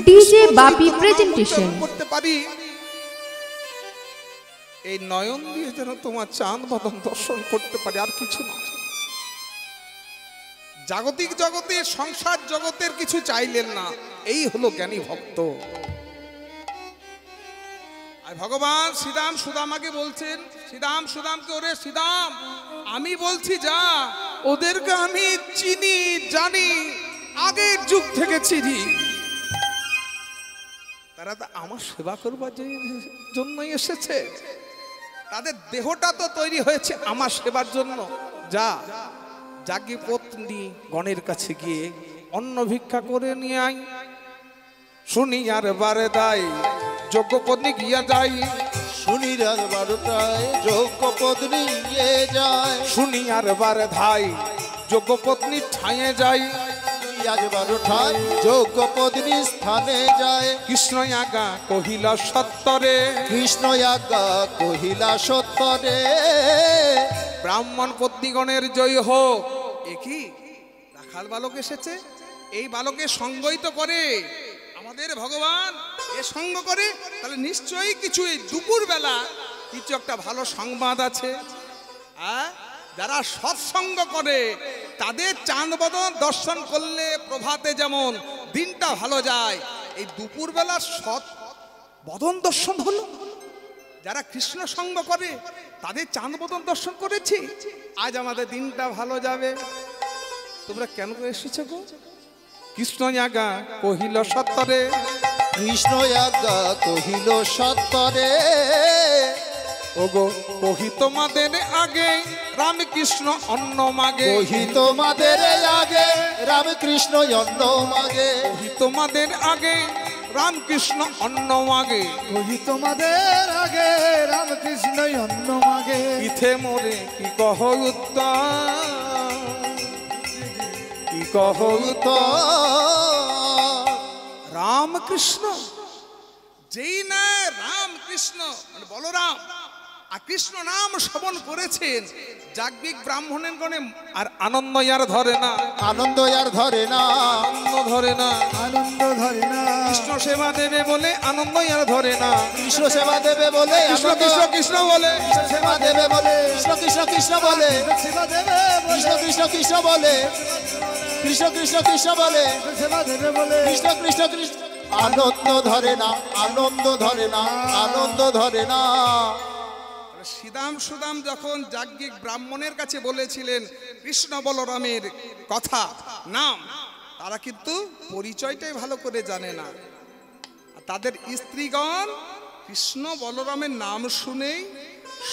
DJ বাপি presentation করতে পারি, এই নয়ন দিয়ে যেন তোমার চাঁদ বদন দর্শন করতে পারি, আর কিছু না। জাগতিক জগতে সংসার জগতের কিছু চাইলেন না, এই হলো জ্ঞানী ভক্ত। আর ভগবান শ্রীরাম সুদামাকে বলছেন, শ্রীরাম সুদামকে, ওরে শ্রীরাম আমি বলছি যা, ওদেরকে আমি চিনি জানি, আগের যুগ থেকে চিনি, তারা তো আমার সেবা করবার জন্যই এসেছে, তাদের দেহটা তো তৈরি হয়েছে আমার সেবার জন্য। যা যাজ্ঞী পত্নী গণের কাছে গিয়ে অন্ন ভিক্ষা করে নিয়ে আই। শুনি আর বারে দাই যোগ্য পত্নী গিয়া যাই, শুনি আর বারোটায় যোগ্য পত্নী নিয়ে যায়, শুনি আর বারে ধাই যোগ্য পত্নী ঠাঁয়ে যাই, আজ বারোটায় যোগ্য পত্নী স্থানে যায়। কৃষ্ণ আজ্ঞা কহিলা সত্তরে, কৃষ্ণ আজ্ঞা কহিলা সত্তরে, ব্রাহ্মণ পত্নীগণের জয় হোক। একই রাখাল বালক এসেছে, এই বালকে সঙ্গই তো করে আমাদের ভগবান, এ সঙ্গ করে, তাহলে নিশ্চয়ই কিছু এই দুপুর বেলা কিছু একটা ভালো সংবাদ আছে। যারা সৎসঙ্গ করে তাদের চাঁদ বদন দর্শন করলে প্রভাতে যেমন দিনটা ভালো যায়, এই দুপুর বেলা সৎ বদন দর্শন হলো। যারা কৃষ্ণ সঙ্গ করে তাদের চাঁদ বদন দর্শন করেছি, আজ আমাদের দিনটা ভালো যাবে। তোমরা কেন এসেছো গো? কৃষ্ণ আজ্ঞা কহিল সত্তরে, কৃষ্ণ আজ্ঞা কহিল সত্তরে, ওগো কহি তোমাদের আগে রামকৃষ্ণ অন্ন মাগে, কহি তোমাদের আগে রামকৃষ্ণ অন্ন মাগে, কহি তোমাদের আগে রামকৃষ্ণ অন্ন মাগে, কহি তোমাদের আগে রামকৃষ্ণ অন্ন মাগে। ইথে মোরে কি কহ উত্তর, কি কহ রামকৃষ্ণ, যেই না রামকৃষ্ণ মানে বলরাম আর কৃষ্ণ নাম শ্রবণ করেছেন, যাজ্ঞিক ব্রাহ্মণের গণে আর আনন্দ আর ধরে না, আনন্দ আর ধরে না, আনন্দ ধরে না, আনন্দ ধরে না। কৃষ্ণ সেবা দেবে বলে আনন্দ আর ধরে না, কৃষ্ণ সেবা দেবে বলে কৃষ্ণ কৃষ্ণ কৃষ্ণ বলে, সেবা দেবে বলে, কৃষ্ণ কৃষ্ণ কৃষ্ণ বলে, সেবা দেবে কৃষ্ণ কৃষ্ণ কৃষ্ণ বলে, কৃষ্ণ কৃষ্ণ কৃষ্ণ বলে, সেবা দেবে বলে, কৃষ্ণ কৃষ্ণ কৃষ্ণ, আনন্দ ধরে না, আনন্দ ধরে না, আনন্দ ধরে না। শ্রীরাম সুদাম যখন যাজ্ঞিক ব্রাহ্মণের কাছে বলেছিলেন কৃষ্ণ বলরামের কথা নাম, তারা কিন্তু পরিচয়টাই ভালো করে জানে না। তাদের স্ত্রীগণ কৃষ্ণ বলরামের নাম শুনেই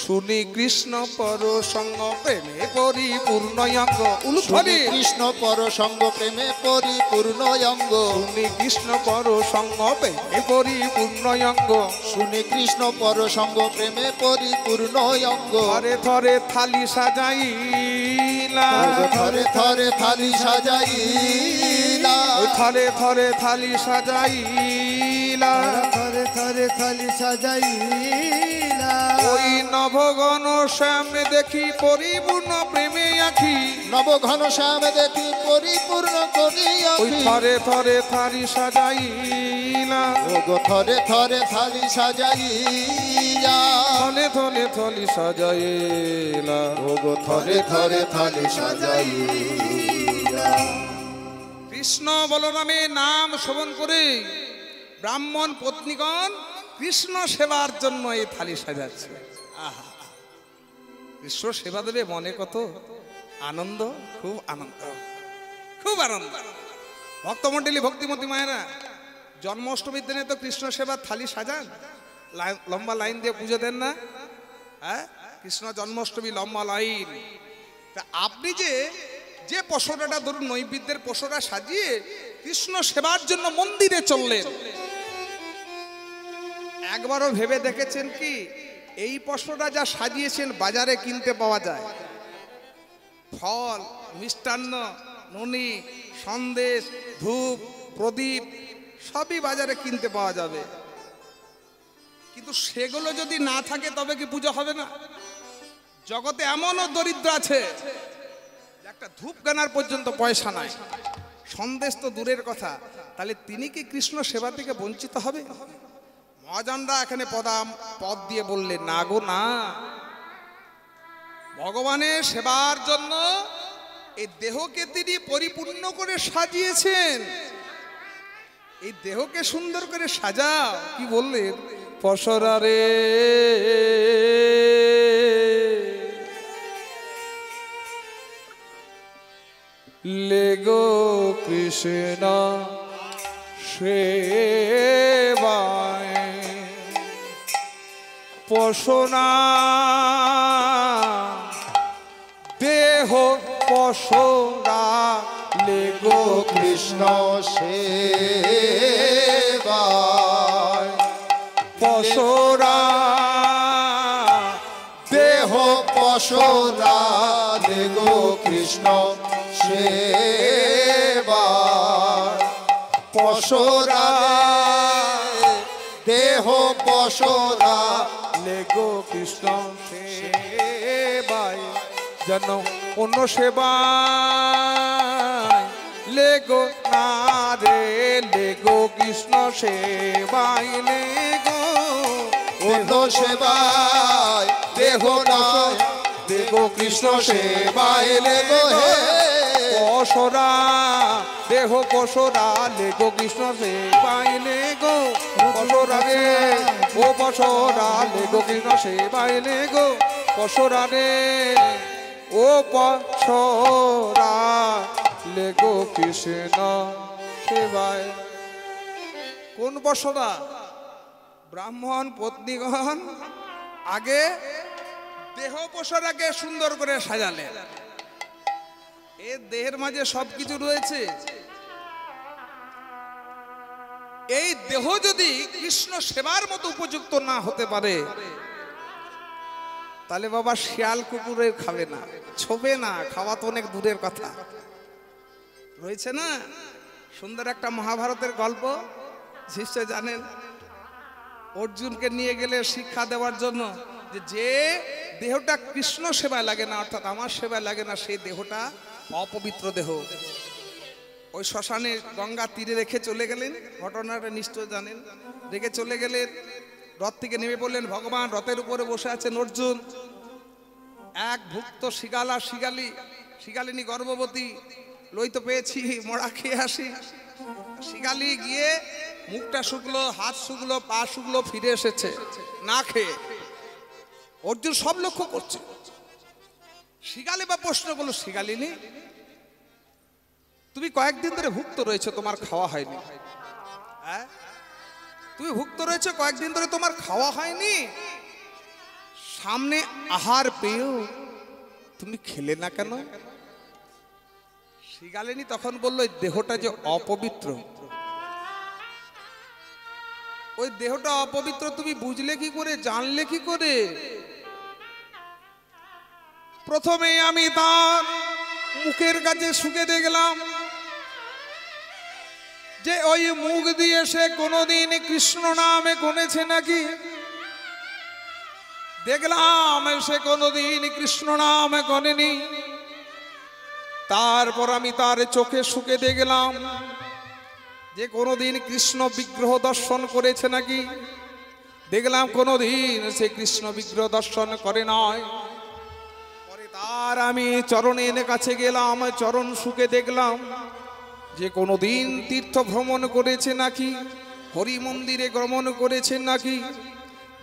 শুনি কৃষ্ণ পর সঙ্গ প্রেমে পরিপূর্ণ অঙ্গ, শুনি কৃষ্ণ পর সঙ্গ প্রেমে পরিপূর্ণ অঙ্গ, শুনি কৃষ্ণ পর সঙ্গ প্রেমে পরিপূর্ণ অঙ্গ, শুনি কৃষ্ণ পর সঙ্গ প্রেমে পরিপূর্ণ অঙ্গ। থরে থরে থালি সাজাইলা, থরে থরে থালি সাজাইলা, থরে থরে থালি সাজাইলা, থরে থরে থালি সাজাইলা, ওই নবগণ শ্যাম দেখি পরিপূর্ণ প্রেমে আখি, নবঘন শ্যাম দেখি পরিপূর্ণ করি ওই আখি। থরে থরে থালি সাজাইলা, ওগো থরে থরে থালি সাজাইলা, থলে থলে থলি সাজাইলা, ওগো থরে থরে থালি সাজাইলা। কৃষ্ণ বলরামের নাম শ্রবণ করে ব্রাহ্মণ পত্নীগণ কৃষ্ণ সেবার জন্য এই থালি সাজাচ্ছে। আহা, কৃষ্ণ সেবা দেবে মনে কত আনন্দ, খুব আনন্দ, খুব আনন্দ। ভক্তমণ্ডলী ভক্তিমতী মায়েরা, জন্মাষ্টমীর দিনে তো কৃষ্ণ সেবার থালি সাজান, লম্বা লাইন দিয়ে পুজো দেন না? হ্যাঁ, কৃষ্ণ জন্মাষ্টমী লম্বা লাইন। তা আপনি যে পশরাটা ধরুন নৈবেদ্যের পশরা সাজিয়ে কৃষ্ণ সেবার জন্য মন্দিরে চললেন, একবারও ভেবে দেখেছেন কি এই পশরা যা সাজিয়েছেন বাজারে কিনতে পাওয়া যায়? ফল, মিষ্টান্ন, ননি, সন্দেশ, ধূপ, প্রদীপ সবই বাজারে কিনতে পাওয়া যাবে, কিন্তু সেগুলো যদি না থাকে তবে কি পুজো হবে না? জগতে এমনও দরিদ্র আছে একটা ধূপ কেনার পর্যন্ত পয়সা নাই, সন্দেশ তো দূরের কথা, তাহলে তিনি কি কৃষ্ণ সেবা থেকে বঞ্চিত হবে? মহাজনরা এখানে পদ দিয়ে বললেন, না গো না, ভগবানের সেবার জন্য এই দেহকে তিনি পরিপূর্ণ করে সাজিয়েছেন। এই দেহকে সুন্দর করে সাজাও। কি বললেন? পসরা রে লেগো কৃষ্ণ সেবায় পশনা দেহ পশরা লেগো কৃষ্ণ সেবায় পশরা দেহ পশরা লেগো কৃষ্ণ সেবায় পশরা দেহ পশরা লেগো কৃষ্ণ সেবায় যেন অন্য সেবায় লেগো না রে, লেগো কৃষ্ণ সেবায় লেগো অন্য সেবায় দেহ নয়, লেগো কৃষ্ণ সেবায় লেগো লেগো হে পশরা দেহ পশরা লেগো কৃষ্ণ সেবায় লেগো পশরা রে ও পশরা লেগো কৃষ্ণ সেবায় লেগো পশরা রে ও পশরা লেগো কৃষ্ণ সেবায়। কোন পশরা? ব্রাহ্মণ পত্নীগণ আগে দেহ পশরাকে সুন্দর করে সাজালেন। এর দেহের মাঝে সবকিছু রয়েছে। এই দেহ যদি কৃষ্ণ সেবার মতো উপযুক্ত না হতে পারে, তাহলে বাবা শিয়াল কুকুরের খাবে না, ছোবে না, খাওয়া তো অনেক দূরের কথা। রয়েছে না সুন্দর একটা মহাভারতের গল্প, নিশ্চয় জানেন। অর্জুনকে নিয়ে গেলে শিক্ষা দেওয়ার জন্য যে দেহটা কৃষ্ণ সেবায় লাগে না, অর্থাৎ আমার সেবায় লাগে না, সেই দেহটা অপবিত্র দেহ। ওই শ্মশানে গঙ্গা তীরে রেখে চলে গেলেন, ঘটনাটা নিশ্চয় জানেন। রেখে চলে গেলেন, রথ থেকে নেমে পড়লেন। ভগবান রথের উপরে বসে আছেন অর্জুন। এক ভুক্ত শিগালা শিগালিনী গর্ভবতী, লই তো পেয়েছি, মোড়া খেয়ে আসি। শিগালি গিয়ে মুখটা শুকলো, হাত শুকলো, পা শুকলো, ফিরে এসেছে না খেয়ে। অর্জুন সব লক্ষ্য করছে। শিগালি বা প্রশ্ন করলো, শিগালিনী তুমি কয়েকদিন ধরে ভুক্ত রয়েছে, তোমার খাওয়া হয়নি। হ্যাঁ, তুমি ভুক্ত রয়েছে কয়েকদিন ধরে, তোমার খাওয়া হয়নি, সামনে আহার পেয়েও তুমি খেলে না কেন? শিগালিনী তখন বলল, ওই দেহটা যে অপবিত্র, ওই দেহটা অপবিত্র তুমি বুঝলে কি করে, জানলে কি করে? প্রথমে আমি তার মুখের কাছে শুকে দেখলাম যে ওই মুখ দিয়ে সে কোনোদিন কৃষ্ণ নামে গনেছে নাকি। দেখলাম সে কোনোদিন কৃষ্ণ নামে গনেনি। তারপর আমি তার চোখে শুকে দেখলাম যে কোনোদিন কৃষ্ণ বিগ্রহ দর্শন করেছে নাকি। দেখলাম কোনোদিন সে কৃষ্ণ বিগ্রহ দর্শন করে নয়। পরে তার আমি চরণের কাছে গেলাম, চরণ শুকে দেখলাম যে কোনোদিন তীর্থ ভ্রমণ করেছে নাকি, হরি মন্দিরে গমন করেছে নাকি।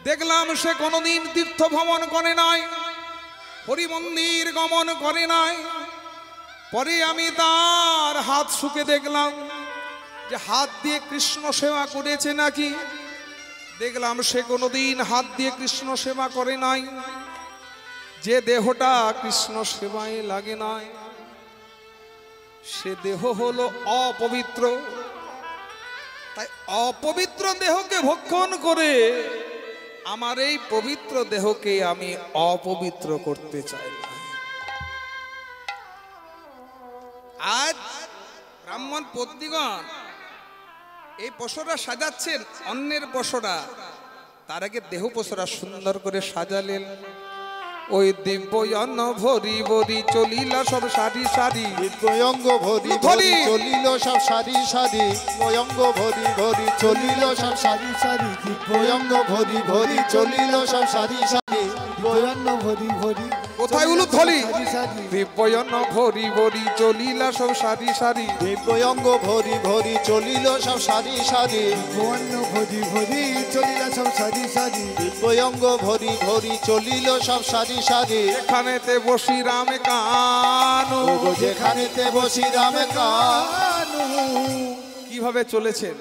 দেখলাম সে কোনোদিন তীর্থ ভ্রমণ করে নাই, হরি মন্দির গমন করে নাই। পরে আমি তার হাত শুকে দেখলাম যে হাত দিয়ে কৃষ্ণ সেবা করেছে নাকি। দেখলাম সে কোনোদিন হাত দিয়ে কৃষ্ণ সেবা করে নাই। যে দেহটা কৃষ্ণ সেবায় লাগে নাই, সে দেহ হলো অপবিত্র। তাই অপবিত্র দেহকে ভক্ষণ করে আমার এই পবিত্র দেহকে আমি অপবিত্র করতে চাই না। আজ ব্রাহ্মণ পত্নীগণ এই পশরা সাজাচ্ছেন, অন্যের পশরা। তার আগে দেহ পশরা সুন্দর করে সাজালেন। ওই দিব্যয়ন ভরি ভরি চলিলা সব সারি সারি দিব্যঙ্গ ভরি ভরি চলিল সব সারি সারি দিব্যঙ্গ ভরি ভরি চলিল সব সারি সারি দিব্যঙ্গ ভরি ভরি চলিল সব সারি সারি দিব্যঙ্গ ভরি ভরি কোথায় উলুধ্বনি দিব্যয়ন ভরি ভরি চলিলা সব সারি সারি দিব্যঙ্গ ভরি ভরি চলিল সব সারি সারি ভুবন্ন ভরি ভরি চলিলা সব সারি সারি দিব্যঙ্গ ভরি ভরি চলিল সব সারি সারি এখানেতে বসি রামে কানু ওগো যেখানেতে বসি রামে কানু কিভাবে চলেছেন,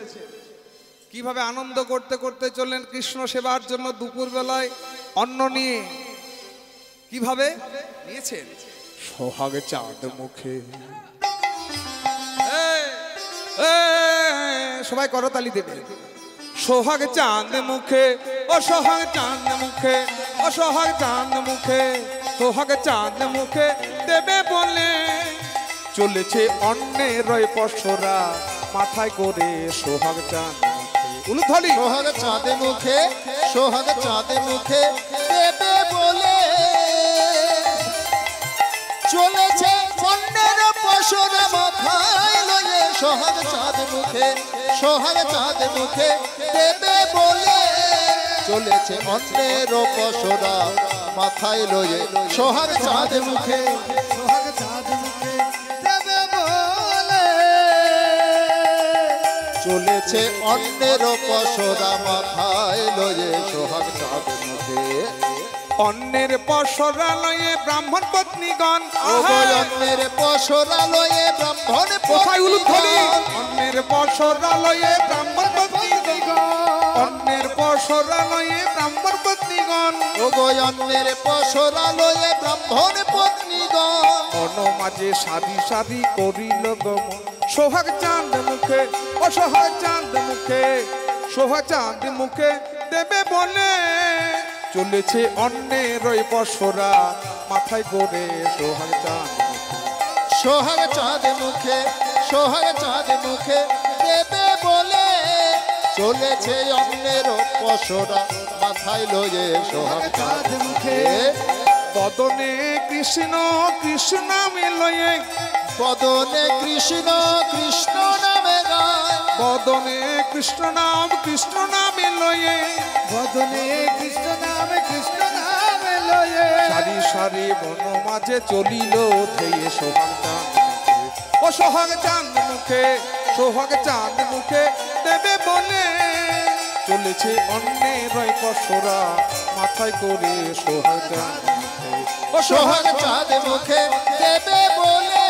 কিভাবে আনন্দ করতে করতে চললেন কৃষ্ণ সেবার জন্য দুপুর বেলায় অন্ন নিয়ে কিভাবে নিয়েছেন। সোহাগ চাঁদ মুখে সবাই করতালি দেবে। সোহাগ চাঁদ মুখে ও সোহাগ চাঁদ মুখে ও সোহাগ চাঁদ মুখে সোহাগ চাঁদ মুখে দেবে বলে চলেছে অন্যের পশরা মাথায় করে সোহাগ চাঁদ উলুধ্বনি সোহাগ চাঁদ মুখে সোহাগ চাঁদ মুখে দেবে বলে চলেছে অন্যের পশরা মাথায় লয়ে সোহাগ চাঁদ মুখে সোহাগ চাঁদ মুখে দেবে বলে চলেছে অন্যের পশরা মাথায় লয়ে সোহাগ চাঁদ মুখে সোহাগ চাঁদ মুখে দেবে বলে চলেছে অন্যের পশরা মাথায় লয়ে সোহাগ চাঁদ মুখে অন্যের পশরালয়ে ব্রাহ্মণ পত্নীগণ অন্যের পশরালয়ে ব্রাহ্মণ কোথায় উলুধ্বনি অন্যের পশরালয়ে ব্রাহ্মণ পত্নীগণ অন্যের পশরালয়ে ব্রাহ্মণ পত্নীগণ অন্যের পশরালয়ে ব্রাহ্মণ পত্নীগণ মন মাঝে সারি সারি করিল গমন সোহাগ চাঁদ মুখে ও সোহাগ চাঁদ মুখে সোহাগ চাঁদ মুখে দেবে বলে চলেছে অন্যের পশরা মাথায় করে সোহাগ চাঁদ সোহাগ চাঁদ মুখে সোহাগ চাঁদ মুখে দেবে বলে চলেছে অন্যের পশরা মাথায় লয়ে সোহাগ চাঁদ মুখে বদনে কৃষ্ণ কৃষ্ণ নামে লয়ে বদনে কৃষ্ণ কৃষ্ণ নামে গায় বদনে কৃষ্ণ নামে লয়ে বদনে কৃষ্ণ নামে লয়ে সারি সারি বন মাঝে চলিল ধেয়ে সোহাগ চাঁদ ও সোহাগ চাঁদ মুখে সোহাগ চাঁদ মুখে দেবে বলে চলেছে অন্যের পশরা মাথায় করে সোহাগ চাঁদ ও সোহাগ চাঁদ মুখে দেবে বলে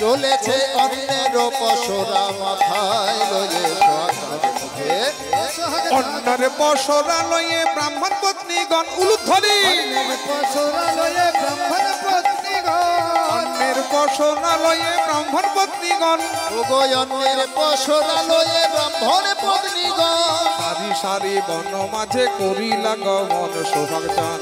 চলেছে অন্যের পশরা মাথায় লয়ে সোহাগ চাঁদ মুখে অন্যের পশরা লয়ে ব্রাহ্মণ পত্নীগণ উলুধ্বনি পশরালয়ে ব্রাহ্মণ পত্নীগণ অন্যের পশরা লয়ে ব্রাহ্মণ পত্নীগণ অন্যের পশরালয়ে ব্রাহ্মণ পত্নীগণ সারি সারি বন মাঝে করিলা গমন সোহাগ চাঁদ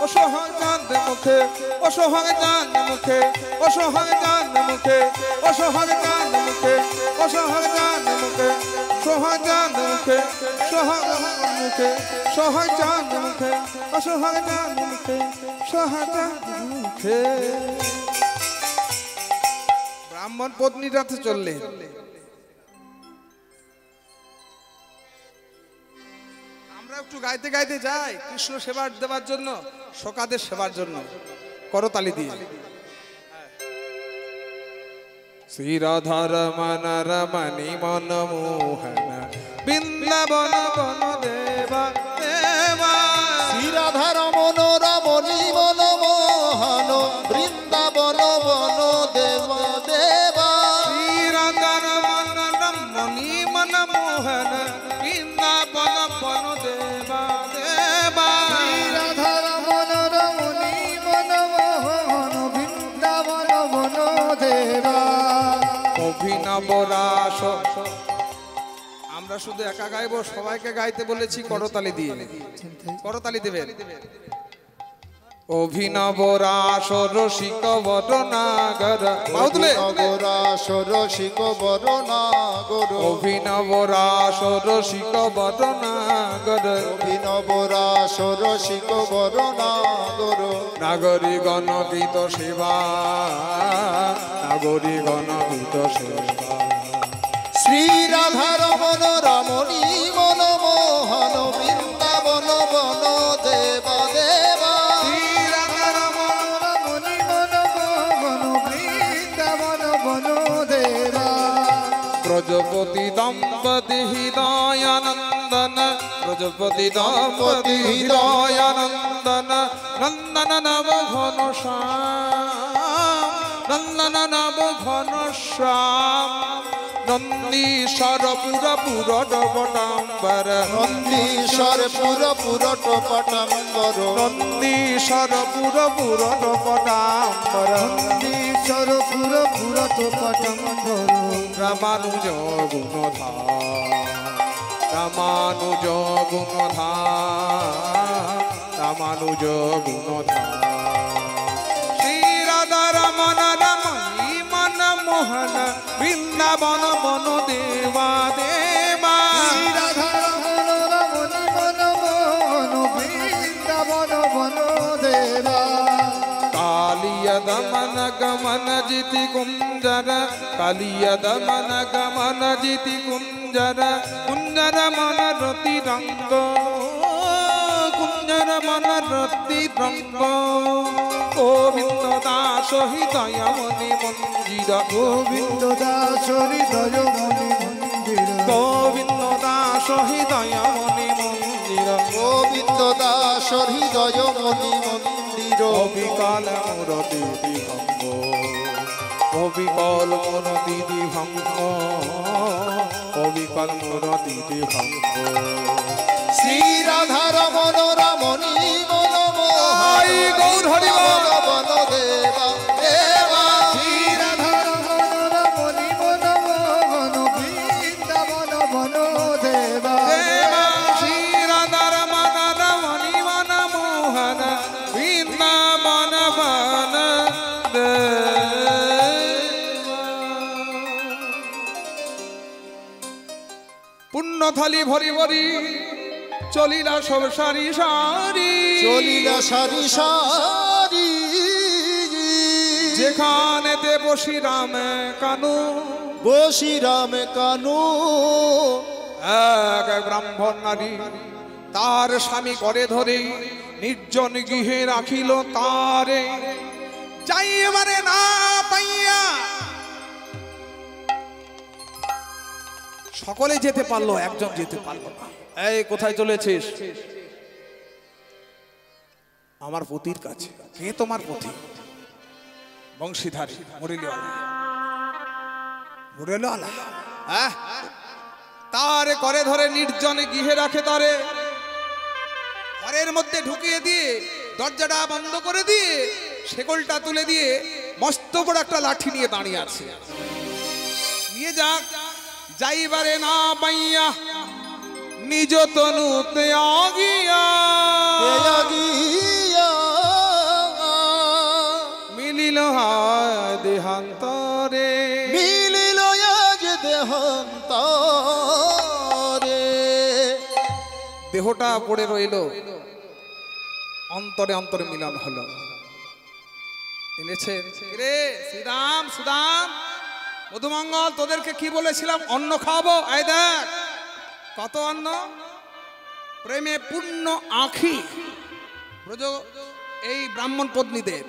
ও সোহাগ চাঁদ মুখে ও সোহাগ চাঁদ মুখে ও সোহাগ চাঁদ মুখে ও সোহাগ চাঁদ মুখে ও সোহাগ চাঁদ মুখে সোহাগ চাঁদ মুখে সোহাগ মুখে সোহাগ চাঁদ মুখে ও সোহাগ চাঁদ মুখে সোহাগ চাঁদ মুখে ব্রাহ্মণ পত্নীটাতে চললে আমরা একটু গাইতে গাইতে যাই কৃষ্ণ সেবার দেবার জন্য সকাদের সেবার জন্য করতালি দিয়ে শ্রী রাধা রমণ রমণী মন মোহন বৃন্দাবন বন দেবা দেবা শ্রী রাধা রমণ রমণী মন মোহন বৃন্দাবন বন দেব দেবা শ্রী রাধা রমণ রমণী মন মোহন বৃন্দাবন বন দেবা দেবা রাধা রমণ রমণী মনমোহন বৃন্দাবন বন দেবা অভিনব রাস আমরা শুধু একা গাইবো সবাইকে গাইতে বলেছি করতালি দিয়ে করতালি দেবেন অভিনব রাস রসিক বদনাগর বাউদলে রাস রসিক বরনাগর অভিনব রাস রসিক বদনাগর অভিনব রাস রসিক বরনাগর নাগরী গণগীত সেবা নাগরী গণগীত সেবা শ্রী রাধার মন রমণী মন মোহন বৃন্দাবন বন দেব দেবা রমণী মন মোহন বৃন্দাবন বন দেবা ব্রজপতি দম্পতি হৃদয়ানন্দন ব্রজপতি দম্পতি হৃদয়ানন্দন নন্দন নব ঘন শ্যাম নন্দন নব ঘন শ্যাম নন্দীশ্বর পুর পুর ডবডাম্বর নন্দীশ্বর পুর পুর টপটাম্বর নন্দীশ্বর পুর পুর ডবডাম্বর ঈশ্বর পুর পুর তোপটম্বর রামানুজ গুণধাম রামানুজ গুণধাম রামানুজ গুণধাম শ্রী রাধা রমন রমণী মন মোহন বৃন্দাবন বন দেবা দেবা রমণী মন মোহন বৃন্দাবন বন দেবা কালিয় দমন গমন জিতি কুঞ্জর কালিয় দমন গমন জিতি কুঞ্জর কুঞ্জর মন রতি রঙ্গ কুঞ্জর মন রতি রঙ্গ গোবিন্দ দাস হৃদয় মনি মন্দির গোবিন্দ দাস হৃদয় মণি মন্দির গোবিন্দ দাস হৃদয় মনি মন্দির গোবিন্দ দাস হৃদয় মণি মন্দির অবিকাল মোর দিদি ভঙ্গ অবিকল মোর দিদি ভঙ্গ অবিকল মোর দিদি ভঙ্গ শ্রী রাধার মন রমণী মন মোহন গৌর হরি বল। বন দেবা দেবা রমণী মন মোহন বৃন্দাবন বন দেবা দেবা শ্রী রাধা রমণ রমণী মন মোহন বৃন্দাবন বন পুণ্যথালি ভরি ভরি চলিলা সব সারি সারি চলিলা সারি সারি যেখানেতে বসি রাম কানু বসি রাম কানু এক এক ব্রাহ্মণ নারী তার স্বামী করে ধরে নির্জন গৃহে রাখিল তারে যাইবারে না পাইয়া সকলে যেতে পারলো একজন যেতে পারলো না এই কোথায় চলেছিস আমার পতির কাছে কে তোমার পতি বংশীধারী মুরলীওয়ালা মুরলীওয়ালা হ্যাঁ তারে করে ধরে নির্জনে গৃহে রাখে তারে ঘরের মধ্যে ঢুকিয়ে দিয়ে দরজাটা বন্ধ করে দিয়ে শেকলটা তুলে দিয়ে মস্ত বড় একটা লাঠি নিয়ে দাঁড়িয়ে আছে নিয়ে যাক যাইবারে না পাইয়া নিজ তনুতে আগিয়া আগিয়া মিলিল দেহান্তরে মিলিল আজ দেহান্তরে দেহটা পড়ে রইল অন্তরে অন্তরে মিলন হলো এনেছেন রে শ্রীরাম সুদাম মধুমঙ্গল তোদেরকে কি বলেছিলাম অন্ন খাওয়াবো এই দেখ কত অন্ন প্রেমে পূর্ণ আঁখি ব্রজ এই ব্রাহ্মণ পত্নীদের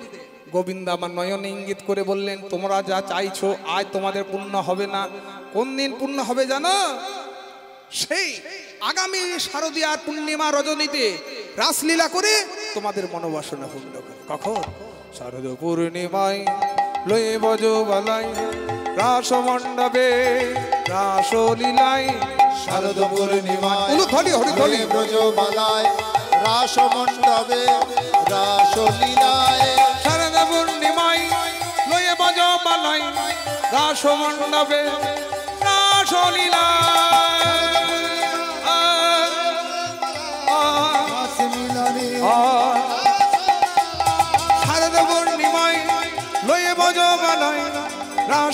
গোবিন্দ আমার নয়ন ইঙ্গিত করে বললেন তোমরা যা চাইছো আজ তোমাদের পূর্ণ হবে না কোন দিন পূর্ণ হবে জানো সেই আগামী শারদীয়ার পূর্ণিমা রজনীতে রাসলীলা করে তোমাদের মনোবাসনা পূর্ণ করে কখন শারদ পূর্ণিমায় লয়ে বজ বালাই রাস মণ্ডপে রাসলীলায় শারদ পূর্ণিমায় উলুধ্বনি হরিধ্বনি ব্রজবালায় রাস মণ্ডপে রাসলীলায় শারদ পূর্ণিমায় লয়ে বজ বালাই রাস মণ্ডপে রাসলীলায়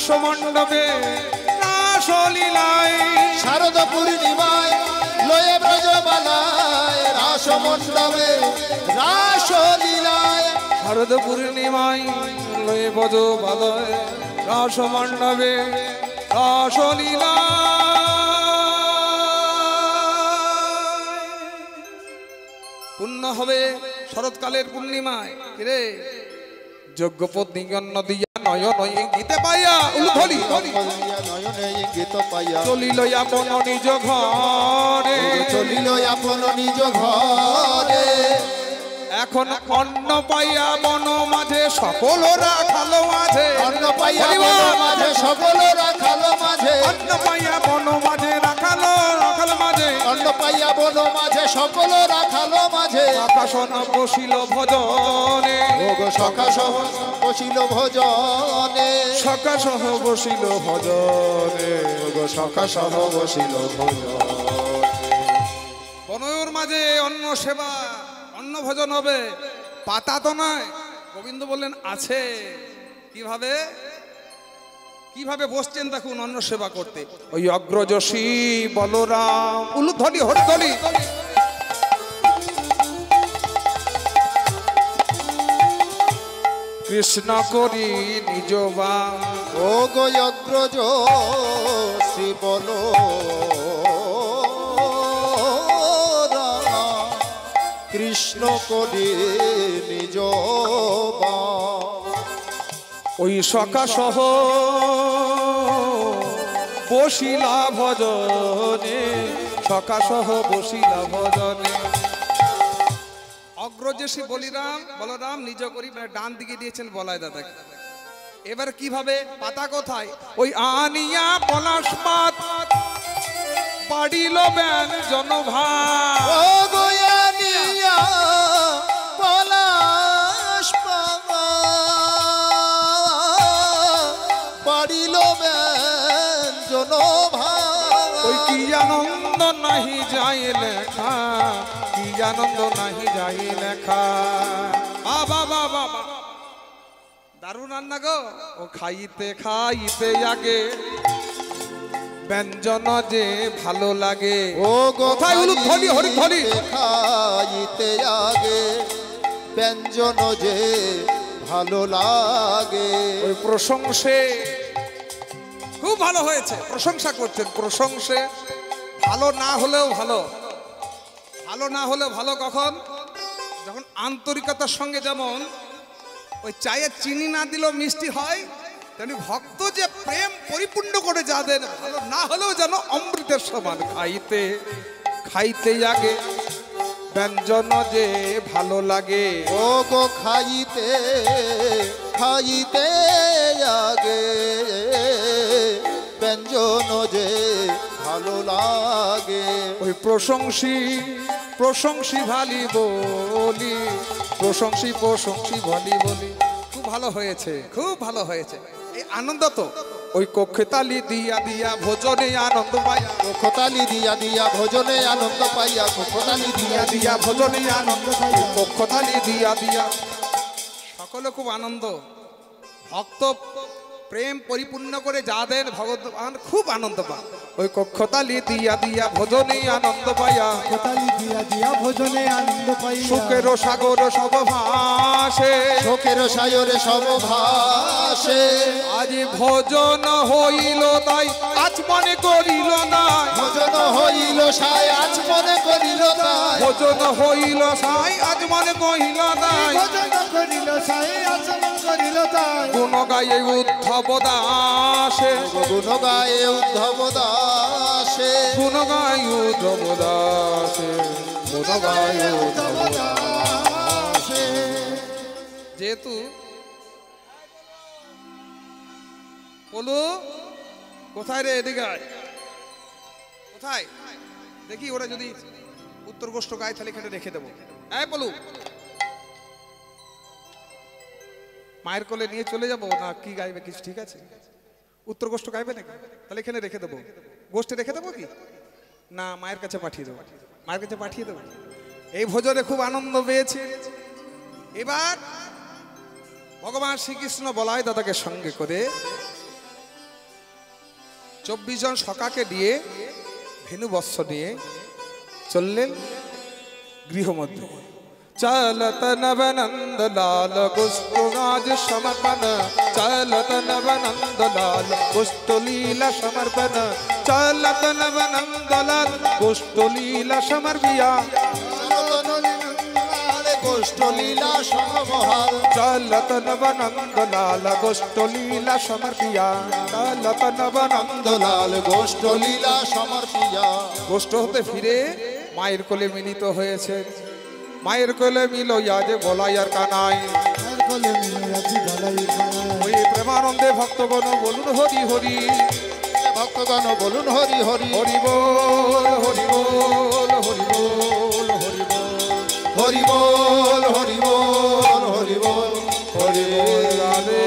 রাসমণ্ডপে রাসলীলায় শারদ পূর্ণিমায় লয়ে ব্রজবালায় রাসমণ্ডপে রাসলীলায় শারদ পূর্ণিমায় লয়ে ব্রজবালায় রাসমণ্ডপে রাসলীলা পূর্ণ হবে শরৎকালের পূর্ণিমায় রে যোগ্য পত্নীগণ নদিয়া নয়ন ইঙ্গিতে পাইয়া উলুধলি নয়নে ইঙ্গিত পাইয়া চলিল আপন নিজ ঘরে চলিল আপন নিজ ঘরে এখন অন্ন পাইয়া বন মাঝে সকল রাখালো মাঝে অন্ন পাইয়া বন মাঝে সকল রাখালো মাঝে অন্ন পাইয়া বন মাঝে রাখালো রাখাল মাঝে অন্ন পাইয়া বন মাঝে সকল রাখালো মাঝে আকাশন বসিল ভজনে ওগো সখা সহ বসিল ভজনে সখা সহ বসিল ভজনে ওগো সখা সহ বসিল ভজনে বনয়ুর মাঝে অন্ন সেবা অন্ন ভোজন হবে পাতা তো নয় গোবিন্দ বললেন আছে কিভাবে কিভাবে বসছেন দেখুন অন্ন সেবা করতে ওই অগ্রযশী বলরাম উলুধ্বনি হরিধ্বনি কৃষ্ণ করি নিজ বাম ও গো অগ্রজ শ্রী বল কৃষ্ণ করি নিজ ওই সখা সহ বসিলা ভজনে সখা সহ বসিলা ভজনে অগ্রযশী বলরাম নিজ করি মানে ডান দিকে দিয়েছেন বলাই দাদাকে এবার কিভাবে পাতা কোথায় ওই আনিয়া পলাশ পাত পাড়িল ব্যান জনভা ও গোয়ানিয়া পলাশ পাড়িল ব্যঞ্জন ওই কি আনন্দ নাহি যাই লেখা কি আনন্দ নাহি যাই লেখা বাবা বাবা দারুণ রান্না গো ও খাইতে খাইতে আগে ব্যঞ্জন যে ভালো লাগে ও গো কোথায় উলুধ্বনি হরিধ্বনি খাইতে আগে ব্যঞ্জন যে ভালো লাগে ওই প্রশংসে খুব ভালো হয়েছে প্রশংসা করছেন প্রশংসে ভালো না হলেও ভালো ভালো না হলেও ভালো কখন যখন আন্তরিকতার সঙ্গে যেমন ওই চায়ে চিনি না দিলেও মিষ্টি হয় তেমনি ভক্ত যে প্রেম পরিপূর্ণ করে যাদের ভালো না হলেও যেন অমৃতের সমান খাইতে খাইতে আগে ব্যঞ্জন যে ভালো লাগে ও গো খাইতে খাইতে আগে ব্যঞ্জন যে ভালো লাগে ওই প্রশংসী ভালি বলি প্রশংসী ভালি বলি খুব ভালো হয়েছে খুব ভালো হয়েছে এই আনন্দ তো ওই কক্ষে তালি দিয়া দিয়া ভোজনে আনন্দ পাইয়া কক্ষতালি দিয়া দিয়া ভোজনে আনন্দ পাইয়া কক্ষতালি দিয়া দিয়া ভোজনে আনন্দ পাইয়া কক্ষ তালি দিয়া দিয়া সকলে খুব আনন্দ ভক্ত প্রেম পরিপূর্ণ করে যা দেন ভগবান খুব আনন্দ পান ওই কক্ষতালি দিয়া দিয়া ভোজনে আনন্দ পাইয়া কোতালি দিয়া দিয়া ভোজনে আনন্দ পাই সুখের সাগর সব ভাসে শোকের সায়রে সব ভাসে আজ ভোজন হইল তাই আজ মনে করিল না ভোজন হইল সায় আজ মনে করিল তাই ভোজন হইল সাই আজ মনে কহিল তাই ভোজন করিল সাই আচরণ করিল তাই গুণ গায়ে উদ্ধব দাসে গুণ গায়ে উদ্ধব দাসে গুণ গায়ে উদ্ধব দাসে গুণ গায়ে উদ্ধব দাসে যেহেতু বলু কোথায় রে এদিকে আয় কোথায় দেখি ওরা যদি উত্তর গোষ্ঠ গায়ে তাহলে এখানে রেখে দেবো এই বলু মায়ের কোলে নিয়ে চলে যাবো না কি গাইবে কিছু ঠিক আছে উত্তর গোষ্ঠ গাইবে নাকি তাহলে এখানে রেখে দেবো গোষ্ঠে রেখে দেবো কি না মায়ের কাছে পাঠিয়ে দেবো মায়ের কাছে পাঠিয়ে দেবো এই ভোজনে খুব আনন্দ পেয়েছে এবার ভগবান শ্রীকৃষ্ণ বলাই দাদাকে সঙ্গে করে 24 জন সখাকে দিয়ে ভেনু বৎস নিয়ে চললেন গৃহমধ্যে। চলত নবনন্দ লাল কুষ্ঠরাজ সমর্পণ, চলত নবনন্দ লাল কুষ্ঠলীলা সমর্পণ, চলত নবনন্দ লাল কুষ্ঠলীলা সমর্পিয়া, গোষ্ঠলীলা সমহার চলত নবনন্দ লাল কুষ্ঠলীলা সমর্পিয়া, চলত নবনন্দ লাল গোষ্ঠলীলা সমর্পিয়া। গোষ্ঠ হতে ফিরে মায়ের কোলে মিলিত হয়েছে। মায়ের কোলে মিলইয়া যে বলাই আর কানাই, ওই প্রেমানন্দে ভক্তগণ বলুন হরি হরি, ভক্তগণ বলুন হরি হরি, হরি বল হরি বল হরি বল হরি বল, হরি বল হরি বল হরি বল হরি বল। রাধে